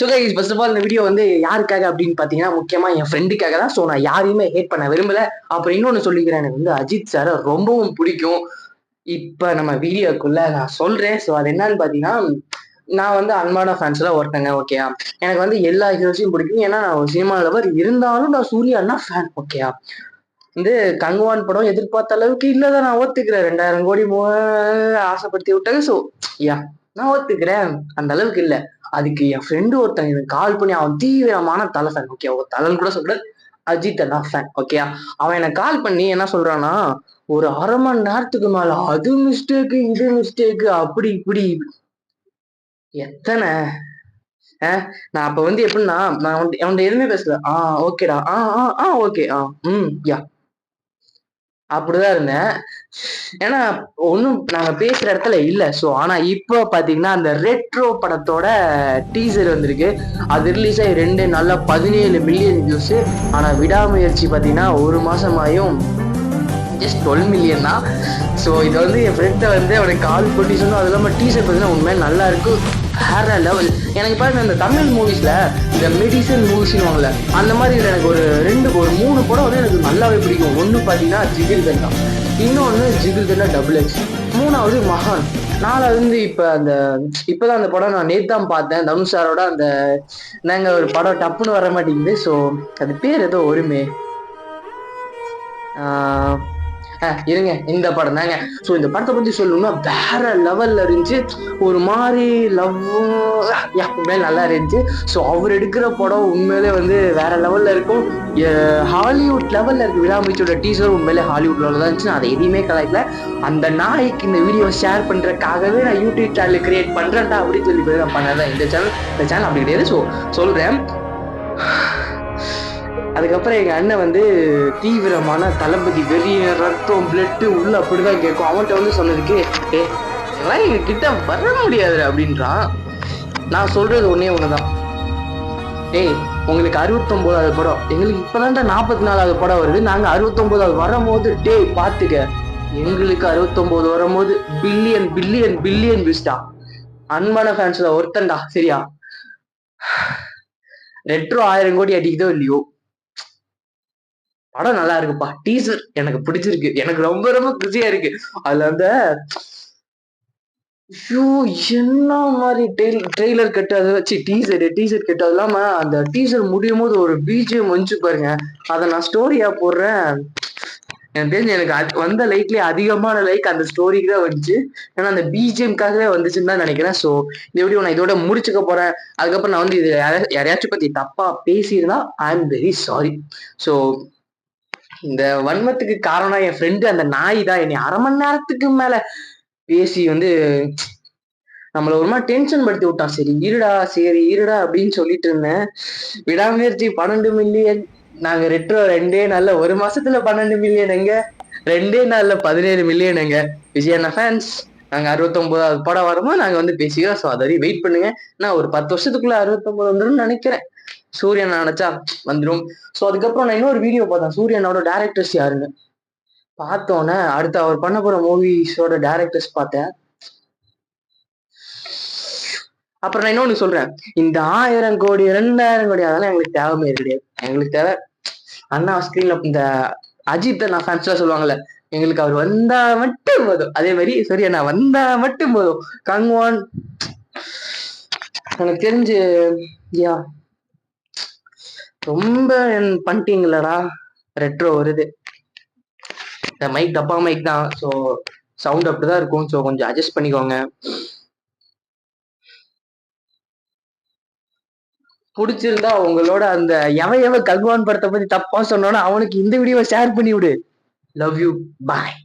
So guys first of all இந்த video வந்து யாருக்காக அப்படின்னு பார்த்தீங்கன்னா முக்கியமாக என் ஃப்ரெண்டுக்காக தான். ஸோ நான் யாரையுமே ஹேட் பண்ண விரும்பல. அப்புறம் இன்னொன்று சொல்லிக்கிறேன், எனக்கு வந்து அஜித் சாரை ரொம்பவும் பிடிக்கும். இப்போ நம்ம வீடியோக்குள்ள நான் சொல்றேன். ஸோ அது என்னன்னு பார்த்தீங்கன்னா, நான் வந்து அன்பான ஃபேன்ஸ்ல ஒருத்தங்க. ஓகேயா, எனக்கு வந்து எல்லா ஹீரோஸையும் பிடிக்கும். ஏன்னா நான் ஒரு சினிமா லவர் இருந்தாலும் நான் சூர்யா அண்ணா ஃபேன். ஓகேயா, வந்து கங்குவான் படம் எதிர்பார்த்த அளவுக்கு இல்லதான், நான் ஒத்துக்கிறேன். 2000 கோடி ஆசைப்படுத்தி விட்டாங்க. ஸோ யா, நான் ஒத்துக்கிறேன், அந்த அளவுக்கு இல்ல. அதுக்கு என் ஃப்ரெண்டு ஒருத்தன் எனக்கு கால் பண்ணி, அவன் தீவிரமான தலை ஃபேன். ஓகே, ஒரு தலைன்னு கூட சொல்ற, அஜித் அண்ணா ஃபேன். ஓகே, அவன் எனக்கு கால் பண்ணி என்ன சொல்றான்னா, ஒரு 1/2 மணி நேரத்துக்கு மேல அது மிஸ்டேக்கு இது மிஸ்டேக்கு அப்படி இப்படி எத்தனை. நான் அப்ப வந்து எப்படின்னா, நான் அவன்கிட்ட எதுவுமே பேசல. ஓகேடா, ஓகே, யா, அப்படிதான் இருந்தேன். ஏன்னா ஒன்னும் நாங்க பேசுற இடத்துல இல்ல. சோ ஆனா இப்போ பாத்தீங்கன்னா அந்த ரெட்ரோ படத்தோட டீசர் வந்திருக்கு. அது ரிலீஸ் ஆகி 2 நாள்ல 17 மில்லியன் வியூஸ். ஆனா விடாமுயற்சி பாத்தீங்கன்னா ஒரு மாசமாயும் ஜஸ்ட் 12 மில்லியன் தான். ஸோ இதை வந்து என் ஃப்ரெண்டை வந்து அவனுக்கு கால் பண்ணி சொன்னோம். அது இல்லாமல் டீசர் பார்த்தீங்கன்னா உண்மையாக நல்லா இருக்கு, வேற லெவல். எனக்கு பாருங்க, இந்த தமிழ் மூவிஸ்ல இந்த மெடிசன் மூவிஸ்னு வாங்கல, அந்த மாதிரி எனக்கு ஒரு 3 படம் வந்து எனக்கு நல்லாவே பிடிக்கும். ஒன்று பார்த்தீங்கன்னா ஜிகில் தண்டா, இன்னொன்று ஜிகில் தண்டா XX, மூணாவது மகான், நாலாவது வந்து இப்பதான் அந்த படம் நான் நேத்தான் பார்த்தேன், தனுஷ் சாரோட. அந்த நாங்க ஒரு படம் டப்புன்னு வர மாட்டேங்குது. ஸோ அது பேர் ஏதோ ஒருமே இருங்க, இந்த படம் தாங்க. ஸோ இந்த படத்தை பத்தி சொல்லணும்னா வேற லெவல்ல இருந்துச்சு. ஒரு மாதிரி உண்மையிலே நல்லா இருந்துச்சு. ஸோ அவர் எடுக்கிற படம் உண்மையிலே வந்து வேற லெவல்ல இருக்கும். ஹாலிவுட் லெவல்ல இருக்கு. விடாமுயற்சியோட டீசர் உண்மையிலே ஹாலிவுட் லெவலில் தான் இருந்துச்சு. அதை எதையுமே கலாய்க்கல. அந்த நாய்க்கு இந்த வீடியோ ஷேர் பண்றதுக்காகவே நான் யூடியூப் சேனல் கிரியேட் பண்றேன்டா அப்படின்னு சொல்லி நான் பண்ணதான். இந்த சேனல் அப்படி கிடையாது. ஸோ சொல்றேன். அதுக்கப்புறம் எங்க அண்ணன் வந்து தீவிரமான தளபதி வெறிய, ரத்தம் பிளட்டு உள்ள அப்படிதான் கேட்கும். அவன்கிட்ட வந்து சொன்னதுக்கு, எல்லாம் எங்க கிட்ட வர முடியாது அப்படின்றான். நான் சொல்றது ஒண்ணுதான், உங்களுக்கு 69வது படம், எங்களுக்கு இப்பதான் 44வது படம் வருது. நாங்க 69வது வரும்போது பாத்துக்க, எங்களுக்கு 69 வரும்போது பில்லியன் பில்லியன் பில்லியன் வியூஸ்டா. அன்பான ஃபேன்ஸ்ல ஒருத்தன்டா. சரியா, ரெட்ரோ 1000 கோடி அடிக்குதோ இல்லையோ, படம் நல்லா இருக்குப்பா. டீசர் எனக்கு பிடிச்சிருக்கு, எனக்கு ரொம்ப ரொம்ப குசியா இருக்கு. அதுல அந்த என்ன மாதிரி ட்ரெய்லர் கட்டு, அதை வச்சு டீசர் கட்டு, அது இல்லாம அந்த டீசர் முடியும் போது ஒரு பிஜிஎம் வந்துச்சு பாருங்க, அதை நான் ஸ்டோரியா போடுறேன். எனக்கு தெரிஞ்சு எனக்கு வந்த லைக்லயே அதிகமான லைக் அந்த ஸ்டோரிக்கு தான் வந்துச்சு. ஏன்னா அந்த பிஜிஎம்காகவே வந்துச்சுன்னு தான் நினைக்கிறேன். ஸோ இந்த வீடியோ நான் இதோட முடிச்சுக்க போறேன். அதுக்கப்புறம் நான் வந்து இது யாரையாச்சும் பத்தி தப்பா பேசியிருந்தா I am very sorry. So இந்த வன்மத்துக்கு காரணம் என் ஃப்ரெண்டு அந்த நாய் தான். என்னை 1/2 மணி நேரத்துக்கு மேல பேசி வந்து நம்மள ஒரு மாதிரி டென்ஷன் படுத்தி விட்டான். சரி இருடா அப்படின்னு சொல்லிட்டு இருந்தேன். விடாமுயற்சி 12 மில்லியன், நாங்க ரெட்ரோ 2 நாள்ல 1 மாசத்துல 12 மில்லியன் எங்க, 2 நாள்ல 17 மில்லியன் எங்க. விஜய் அண்ணா ஃபேன்ஸ், நாங்க 69வது படம் வரும்போது நாங்க வந்து பேசிக்கிறோம். ஸோ அதை வெயிட் பண்ணுங்க. நான் ஒரு 10 வருஷத்துக்குள்ள 69 வந்துடும் நினைக்கிறேன். சூரியன் நினைச்சா வந்துடும். ஸோ அதுக்கப்புறம் நான் இன்னொரு வீடியோ பார்த்தேன், சூரியனோட டேரக்டர்ஸ் யாருன்னு பார்த்தோன்னே அடுத்து அவர் பண்ண போற மூவிஸோட டேரக்டர்ஸ் பார்த்தேன். அப்புறம் நான் இன்னொன்னு சொல்றேன், இந்த 1000 கோடி 2000 கோடி அதெல்லாம் எங்களுக்கு தேவையே கிடையாது. எங்களுக்கு தேவை அண்ணா ஸ்கிரீன்ல இந்த அஜித் அண்ணா ஃபேன்ஸ்லாம் சொல்லுவாங்கல்ல, எங்களுக்கு அவர் வந்தா மட்டும் போதும். அதே மாதிரி சரி அண்ணா வந்தா மட்டும் போதும். கங்குவான் எனக்கு தெரிஞ்சு யா ரொம்ப பண்ணிட்டீங்களடா. ரெட்ரோ வருது, இந்த மைக் டப்பா மைக் தான். ஸோ சவுண்ட் அப்படிதான் இருக்கும். ஸோ கொஞ்சம் அட்ஜஸ்ட் பண்ணிக்கோங்க. பிடிச்சிருந்தா உங்களோட அந்த எவன் கங்குவான் படத்தை பத்தி தப்பா சொன்னானோ அவனுக்கு இந்த வீடியோவை ஷேர் பண்ணி விடு. Love you, bye.